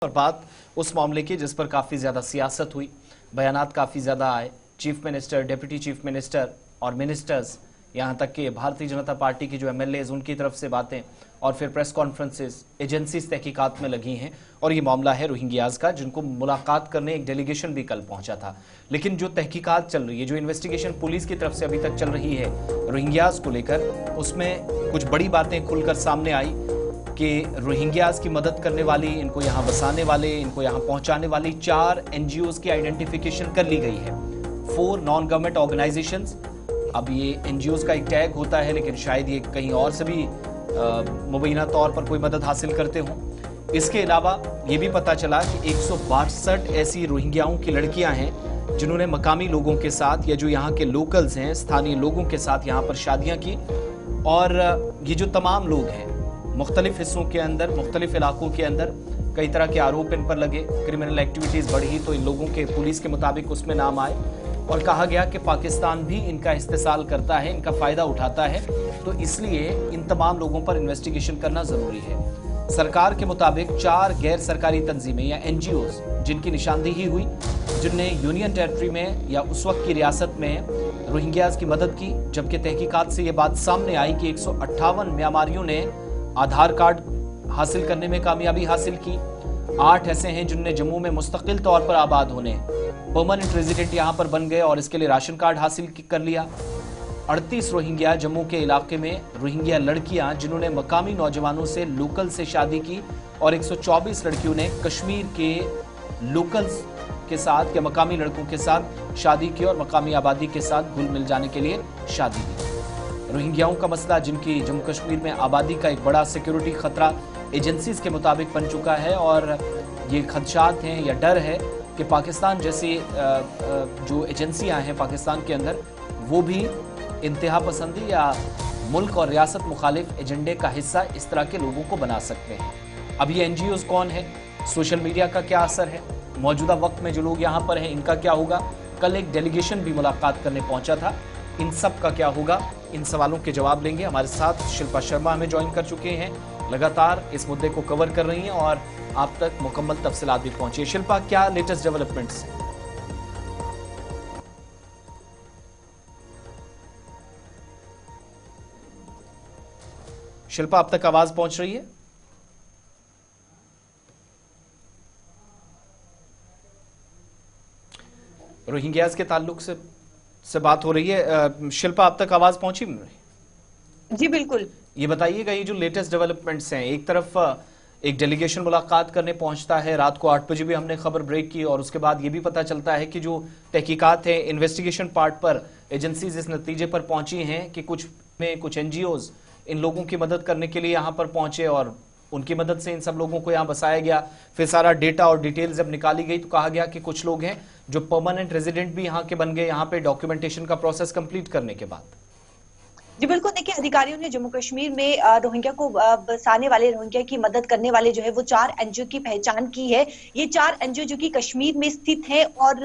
और बात उस मामले की जिस पर काफी ज्यादा सियासत हुई, बयानात काफी ज्यादा आए। Chief minister, deputy chief minister और मिनिस्टर्स, यहां तक कि भारतीय जनता पार्टी की जो एमएलए उनकी तरफ से बातें और फिर प्रेस कॉन्फ्रेंसेस, एजेंसीज तहकीकात में लगी हैं। और ये मामला है रोहिंग्याज का, जिनको मुलाकात करने एक डेलीगेशन भी कल पहुंचा था। लेकिन जो तहकीकात चल रही है, जो इन्वेस्टिगेशन पुलिस की तरफ से अभी तक चल रही है रोहिंग्याज को लेकर, उसमें कुछ बड़ी बातें खुलकर सामने आई कि रोहिंग्याज की मदद करने वाली, इनको यहाँ बसाने वाले, इनको यहाँ पहुंचाने वाली 4 एनजीओज की आइडेंटिफिकेशन कर ली गई है। 4 नॉन गवर्नमेंट ऑर्गेनाइजेशंस। अब ये एनजीओज का एक टैग होता है, लेकिन शायद ये कहीं और से भी मुबैना तौर पर कोई मदद हासिल करते हों। इसके अलावा ये भी पता चला कि 162 ऐसी रोहिंग्याओं की लड़कियां हैं जिन्होंने मकामी लोगों के साथ या जो यहाँ के लोकल्स हैं, स्थानीय लोगों के साथ यहाँ पर शादियां की। और ये जो तमाम लोग हैं, मुख्तलिफ हिस्सों के अंदर, मुख्तलिफ इलाकों के अंदर कई तरह के आरोप इन पर लगे। क्रिमिनल एक्टिविटीज बढ़ी तो इन लोगों के पुलिस के मुताबिक उसमें नाम आए और कहा गया कि पाकिस्तान भी इनका इस्तेसाल करता है, इनका फायदा उठाता है। तो इसलिए इन तमाम लोगों पर इन्वेस्टिगेशन करना जरूरी है। सरकार के मुताबिक 4 गैर सरकारी तंजीमें या एनजीओज जिनकी निशानदेही हुई, जिनने यूनियन टेरिटरी में या उस वक्त की रियासत में रोहिंग्याज की मदद की, जबकि तहकीकात से यह बात सामने आई कि 158 म्यांमारियों ने आधार कार्ड हासिल करने में कामयाबी हासिल की। 8 ऐसे हैं जिनने जम्मू में मुस्तकिल तौर पर आबाद होने, परमानेंट रेजिडेंट यहां पर बन गए और इसके लिए राशन कार्ड हासिल कर लिया। 38 रोहिंग्या जम्मू के इलाके में रोहिंग्या लड़कियां जिन्होंने मकामी नौजवानों से, लोकल से शादी की, और 124 लड़कियों ने कश्मीर के लोकल्स के साथ या मकामी लड़कों के साथ शादी की और मकामी आबादी के साथ घुल मिल जाने के लिए शादी की। रोहिंग्याओं का मसला, जिनकी जम्मू कश्मीर में आबादी का एक बड़ा सिक्योरिटी खतरा एजेंसीज के मुताबिक बन चुका है, और ये खदशात हैं या डर है कि पाकिस्तान जैसी जो एजेंसियां हैं पाकिस्तान के अंदर, वो भी इंतहा पसंदी या मुल्क और रियासत मुखालिफ एजेंडे का हिस्सा इस तरह के लोगों को बना सकते हैं। अब ये एनजीओज कौन है, सोशल मीडिया का क्या असर है, मौजूदा वक्त में जो लोग यहाँ पर हैं इनका क्या होगा, कल एक डेलीगेशन भी मुलाकात करने पहुंचा था, इन सब का क्या होगा, इन सवालों के जवाब लेंगे। हमारे साथ शिल्पा शर्मा हमें ज्वाइन कर चुके हैं, लगातार इस मुद्दे को कवर कर रही हैं और आप तक मुकम्मल तफसीलात भी पहुंची है। शिल्पा, क्या लेटेस्ट डेवलपमेंट्स हैं? शिल्पा, अब तक आवाज पहुंच रही है? रोहिंग्याज के ताल्लुक से बात हो रही है। शिल्पा, अब तक आवाज पहुंची? जी बिल्कुल। ये बताइएगा, ये जो लेटेस्ट डेवलपमेंट्स हैं, एक तरफ एक डेलीगेशन मुलाकात करने पहुंचता है, रात को 8 बजे भी हमने खबर ब्रेक की, और उसके बाद ये भी पता चलता है कि जो तहकीकात है, इन्वेस्टिगेशन पार्ट पर एजेंसीज इस नतीजे पर पहुंची हैं कि कुछ एनजीओज इन लोगों की मदद करने के लिए यहाँ पर पहुंचे और उनकी मदद से इन सब लोगों को यहाँ बसाया गया। फिर सारा डेटा और डिटेल जब निकाली गई तो कहा गया कि कुछ लोग हैं जो परमानेंट रेजिडेंट भी यहाँ के बन गए, यहाँ पे डॉक्यूमेंटेशन का प्रोसेस कंप्लीट करने के बाद। जी बिल्कुल। देखिए, अधिकारियों ने जम्मू कश्मीर में रोहिंग्या को बसाने वाले, रोहिंग्या की मदद करने वाले जो है वो 4 एनजीओ की पहचान की है। ये 4 एनजीओ जो कि कश्मीर में स्थित है और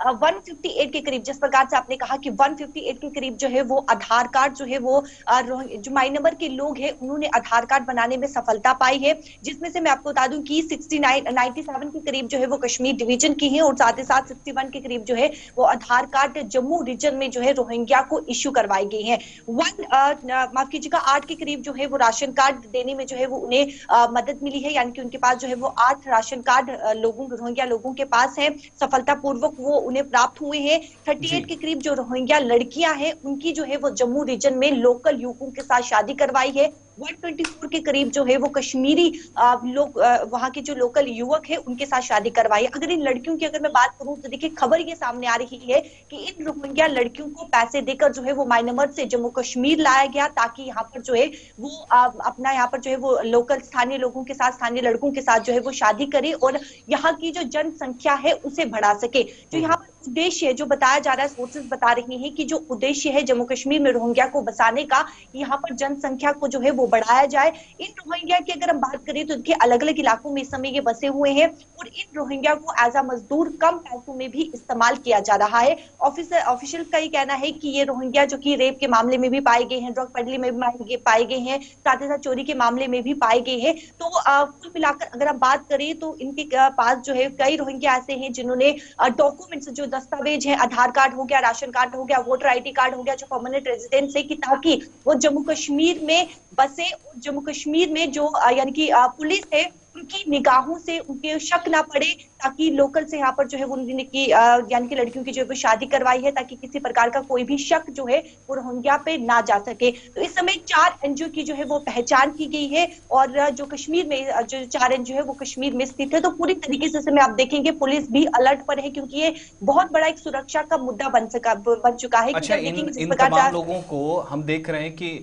158 के करीब, जिस प्रकार से आपने कहा कि 158 के करीब जो है वो आधार कार्ड जो है वो जो माइनवर के लोग हैं उन्होंने आधार कार्ड बनाने में सफलता पाई है, जिसमें से मैं आपको बता दूं कि 97 के करीब जो है वो कश्मीर डिवीजन की है और साथ ही साथ 61 के करीब जो है वो आधार कार्ड जम्मू रीजन में जो है रोहिंग्या को इश्यू करवाई गई है। माफ कीजिएगा, 8 के करीब जो है वो राशन कार्ड देने में जो है वो उन्हें मदद मिली है, यानी कि उनके पास जो है वो 8 राशन कार्ड रोहिंग्या लोगों के पास है, सफलतापूर्वक वो उन्हें प्राप्त हुए हैं। 38 के करीब जो रोहिंग्या लड़कियां हैं उनकी जो है वो जम्मू रीजन में लोकल युवकों के साथ शादी करवाई है। 124 के करीब जो है वो कश्मीरी लोग, वहां के जो लोकल युवक है उनके साथ शादी करवाई है। अगर इन लड़कियों की अगर मैं बात करूं तो देखिए, खबर ये सामने आ रही है कि इन रोहिंग्या लड़कियों को पैसे देकर जो है वो म्यांमार से जम्मू कश्मीर लाया गया ताकि यहाँ पर जो है वो अपना यहाँ पर जो है वो लोकल स्थानीय लोगों के साथ, स्थानीय लड़कों के साथ जो है वो शादी करे और यहाँ की जो जनसंख्या है उसे बढ़ा सके। जो यहाँ पर उद्देश्य है जो बताया जा रहा है, सोर्सेज बता रही हैं कि जो उद्देश्य है जम्मू कश्मीर में रोहिंग्या को बसाने का, यहाँ पर जनसंख्या को जो है वो बढ़ाया जाए। इन रोहिंग्या की अगर हम बात करें तो इनके अलग अलग इलाकों में इस समय ये बसे हुए हैं और इन रोहिंग्या को एज अ मजदूर कम पैसों में भी इस्तेमाल किया जा रहा है। ऑफिशियल का ये कहना है कि ये रोहिंग्या जो कि रेप के मामले में भी पाए गए हैं, ड्रग पेडलिंग में भी पाए गए हैं, साथ ही साथ चोरी के मामले में भी पाए गए हैं। तो कुल मिलाकर अगर हम बात करें तो इनके पास जो है कई रोहिंग्या ऐसे हैं जिन्होंने डॉक्यूमेंट्स, जो दस्तावेज है, आधार कार्ड हो गया, राशन कार्ड हो गया, वोटर आईडी कार्ड हो गया, जो परमानेंट रेजिडेंस है, कि ताकि वो जम्मू कश्मीर में बसे। जम्मू कश्मीर में जो यानी कि पुलिस है उनकी निगाहों से उनके शक ना पड़े, ताकि लोकल से यहाँ पर जो है वो उनकी यानी कि लड़कियों की जो है शादी करवाई है, ताकि किसी प्रकार का कोई भी शक जो है वो रोहिंग्या पे ना जा सके। तो इस समय 4 एनजीओ की जो है वो पहचान की गई है और जो कश्मीर में जो 4 एनजीओ है वो कश्मीर में स्थित है। तो पूरी तरीके से समय आप देखेंगे पुलिस भी अलर्ट पर है, क्योंकि ये बहुत बड़ा एक सुरक्षा का मुद्दा बन चुका है। अच्छा, इन तमाम लोगों को हम देख रहे हैं कि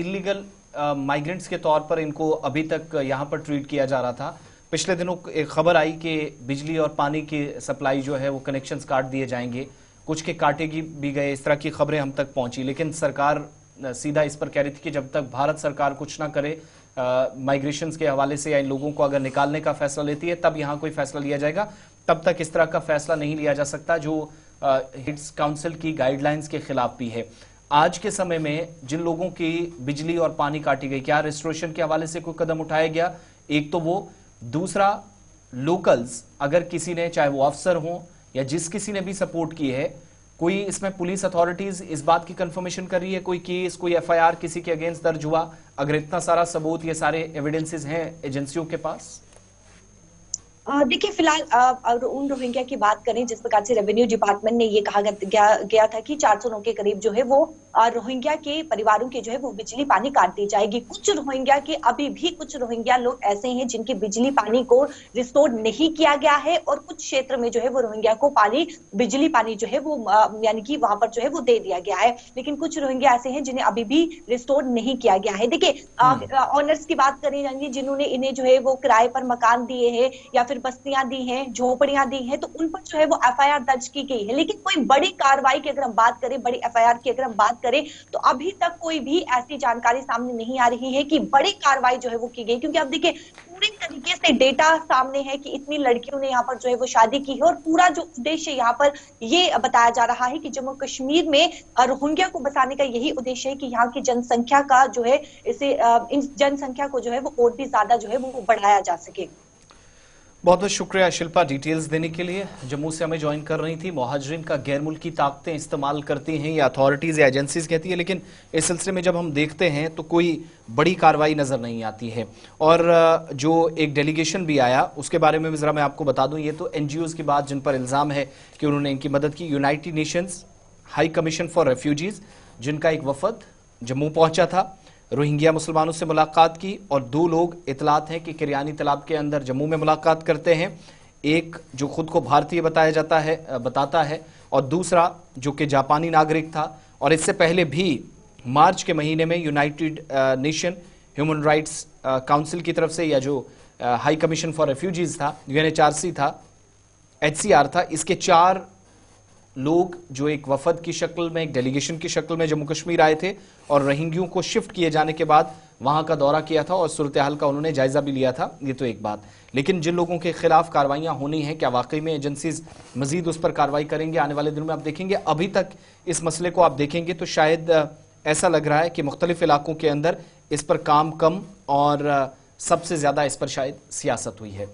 इलीगल माइग्रेंट्स के तौर पर इनको अभी तक यहाँ पर ट्रीट किया जा रहा था। पिछले दिनों एक खबर आई कि बिजली और पानी की सप्लाई जो है वो कनेक्शंस काट दिए जाएंगे, कुछ के काटेगी भी गए, इस तरह की खबरें हम तक पहुंची। लेकिन सरकार सीधा इस पर कह रही थी कि जब तक भारत सरकार कुछ ना करे माइग्रेशंस के हवाले से या इन लोगों को अगर निकालने का फैसला लेती है तब यहाँ कोई फैसला लिया जाएगा, तब तक इस तरह का फैसला नहीं लिया जा सकता जो हिट्स काउंसिल की गाइडलाइंस के खिलाफ भी है। आज के समय में जिन लोगों की बिजली और पानी काटी गई, क्या रेस्टोरेशन के हवाले से कोई कदम उठाया गया? एक तो वो, दूसरा लोकल्स अगर किसी ने, चाहे वो अफसर हो या जिस किसी ने भी सपोर्ट की है, कोई इसमें पुलिस अथॉरिटीज इस बात की कंफर्मेशन कर रही है, कोई केस, कोई एफआईआर किसी के अगेंस्ट दर्ज हुआ? अगर इतना सारा सबूत, ये सारे एविडेंसेस हैं एजेंसियों के पास? देखिए, फिलहाल अगर उन रोहिंग्या की बात करें, जिस प्रकार से रेवेन्यू डिपार्टमेंट ने ये कहा गया था कि 409 के करीब जो है वो रोहिंग्या के परिवारों के जो है वो बिजली पानी काट दी जाएगी। कुछ रोहिंग्या के, अभी भी कुछ रोहिंग्या लोग ऐसे हैं जिनके बिजली पानी को रिस्टोर नहीं किया गया है और कुछ क्षेत्र में जो है वो रोहिंग्या को बिजली पानी जो है वो यानी कि वहां पर जो है वो दे दिया गया है। लेकिन कुछ रोहिंग्या ऐसे हैं जिन्हें अभी भी रिस्टोर नहीं किया गया है। देखिए, ऑनर्स की बात करें, यानी जिन्होंने इन्हें जो है वो किराए पर मकान दिए हैं या फिर बस्तियां दी हैं, झोपड़ियां दी हैं, तो उन पर जो है वो एफआईआर दर्ज की गई है। लेकिन कोई बड़ी कार्रवाई की अगर हम बात करें, बड़ी एफआईआर की अगर हम बात करें, तो अभी तक कोई भी ऐसी जानकारी सामने नहीं आ रही है कि बड़ी कार्रवाई जो है वो की गई। क्योंकि अब देखिए, पूरी तरीके से डेटा सामने है कि इतनी लड़कियों ने यहाँ पर जो है वो शादी की है और पूरा जो उद्देश्य यहाँ पर ये बताया जा रहा है कि जम्मू कश्मीर में रोहिंग्या को बसाने का यही उद्देश्य है कि यहाँ की जनसंख्या का जो है, इसे इन जनसंख्या को जो है वो और भी ज्यादा जो है वो बढ़ाया जा सके। बहुत बहुत शुक्रिया शिल्पा डिटेल्स देने के लिए। जम्मू से हमें ज्वाइन कर रही थी। मुहाजिरीन का गैर मुल्की ताकतें इस्तेमाल करती हैं या अथॉरिटीज़ या एजेंसीज कहती है, लेकिन इस सिलसिले में जब हम देखते हैं तो कोई बड़ी कार्रवाई नज़र नहीं आती है। और जो एक डेलीगेशन भी आया उसके बारे में भी ज़रा मैं आपको बता दूं, ये तो NGOs की बात जिन पर इल्ज़ाम है कि उन्होंने इनकी मदद की। United Nations high commission for refugees, जिनका एक वफद जम्मू पहुंचा था, रोहिंग्या मुसलमानों से मुलाकात की और 2 लोग इतलात हैं कि किरयानी तालाब के अंदर जम्मू में मुलाकात करते हैं। एक जो खुद को भारतीय बताता है और दूसरा जो कि जापानी नागरिक था। और इससे पहले भी मार्च के महीने में United nation human rights council की तरफ से, या जो हाई कमीशन फॉर रेफ्यूजीज था, UNHRC था, HCR था, इसके 4 लोग जो एक वफद की शक्ल में, एक डेलीगेशन की शक्ल में जम्मू कश्मीर आए थे और रोहिंग्यों को शिफ्ट किए जाने के बाद वहां का दौरा किया था और सूरत हाल का उन्होंने जायजा भी लिया था। ये तो एक बात। लेकिन जिन लोगों के खिलाफ कार्रवाइयां होनी है, क्या वाकई में एजेंसीज मजीद उस पर कार्रवाई करेंगे? आने वाले दिनों में आप देखेंगे। अभी तक इस मसले को आप देखेंगे तो शायद ऐसा लग रहा है कि मुख्तलिफ इलाकों के अंदर इस पर काम कम और सबसे ज्यादा इस पर शायद सियासत हुई है।